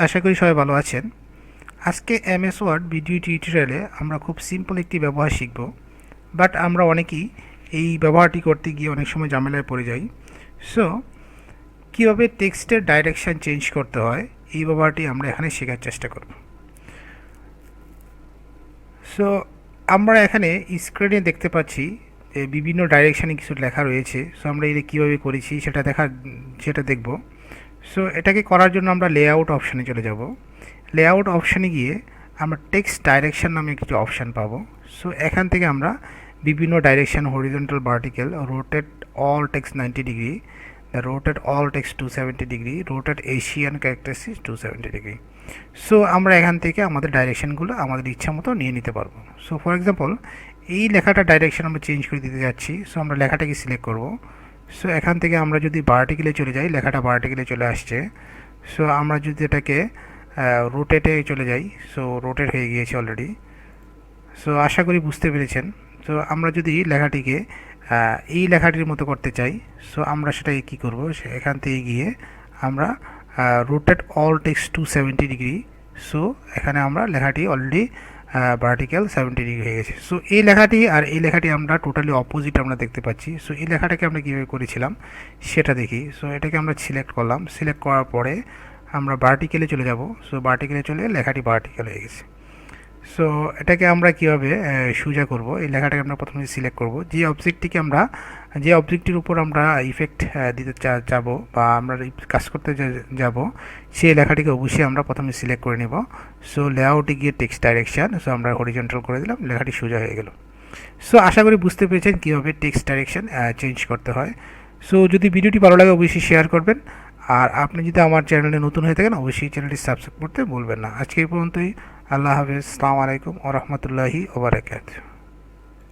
আশা করি সবাই ভালো আছেন। আজকে এমএস ওয়ার্ড ভিডিও টিউটোরিয়ালে আমরা খুব সিম্পল একটি ব্যবহার শিখব। বাট আমরা অনেকেই এই ব্যবহারটি করতে গিয়ে অনেক সময় ঝামেলায় পড়ে যাই। সো কীভাবে টেক্সটের ডাইরেকশান চেঞ্জ করতে হয় এই ব্যবহারটি আমরা এখানে শেখার চেষ্টা করব। সো আমরা এখানে স্ক্রিনে দেখতে পাচ্ছি যে বিভিন্ন ডাইরেকশানে কিছু লেখা রয়েছে। সো আমরা এটা কীভাবে করেছি সেটা দেখব। সো এটাকে করার জন্য আমরা লেআউট অপশানে চলে যাব। লেআউট অপশানে গিয়ে আমরা টেক্সট ডাইরেকশান নামে কিছু অপশান পাবো। সো এখান থেকে আমরা বিভিন্ন direction, horizontal, vertical, rotate all text 90 degree, rotate all text 270 degree, rotate Asian characteristics 270 degree. So আমরা এখান থেকে আমাদের ডাইরেকশানগুলো আমাদের ইচ্ছা মতো নিয়ে নিতে পারবো। সো ফর এক্সাম্পল এই লেখাটা ডাইরেকশান আমরা চেঞ্জ করে দিতে যাচ্ছি। সো আমরা লেখাটাকে সিলেক্ট করব। সো এখান থেকে আমরা যদি ভার্টিক্যালে চলে যাই, লেখাটা ভার্টিক্যালে চলে আসছে। সো আমরা যদি এটাকে রোটেটে চলে যাই, সো রোটেট হয়ে গিয়েছে অলরেডি। সো আশা করি বুঝতে পেরেছেন। সো আমরা যদি লেখাটিকে এই লেখাটির মতো করতে চাই, সো আমরা সেটাকে কী করব, এখান থেকে গিয়ে আমরা rotate all text 270 degree. So এখানে আমরা লেখাটি অলরেডি ভার্টিক্যাল 70 ডিগ্রি হয়ে গেছে। সো এই লেখাটি আর এই লেখাটি আমরা টোটালি অপোজিট আমরা দেখতে পাচ্ছি। সো এই লেখাটাকে আমরা কীভাবে করেছিলাম সেটা দেখি। সো এটাকে আমরা সিলেক্ট করলাম। সিলেক্ট করার পরে আমরা ভার্টিক্যালে চলে যাব। সো ভার্টিক্যালে চলে লেখাটি ভার্টিক্যাল হয়ে গেছে। সো এটাকে আমরা কীভাবে সোজা করব, এই লেখাটাকে আমরা প্রথমে সিলেক্ট করব। যে অবজেক্টটির উপর আমরা ইফেক্ট দিতে যাব বা আমরা কাজ করতে যাব, সেই লেখাটিকে অবশ্যই আমরা প্রথমে সিলেক্ট করে নেব। সো লেআউটে গিয়ে টেক্সট ডাইরেকশান, সো আমরা হরিজন্টাল করে দিলাম, লেখাটি সোজা হয়ে গেল। সো আশা করি বুঝতে পেরেছেন কীভাবে টেক্সট ডাইরেকশান চেঞ্জ করতে হয়। সো যদি ভিডিওটি ভালো লাগে অবশ্যই শেয়ার করবেন। আর আপনি যদি আমার চ্যানেলে নতুন হয়ে থাকেন অবশ্যই চ্যানেলটি সাবস্ক্রাইব করতে ভুলবেন না। আজকে এই পর্যন্তই। আল্লাহ হাফেজ। আসসালামু আলাইকুম ওয়া রাহমাতুল্লাহি ওয়া বারাকাতুহু।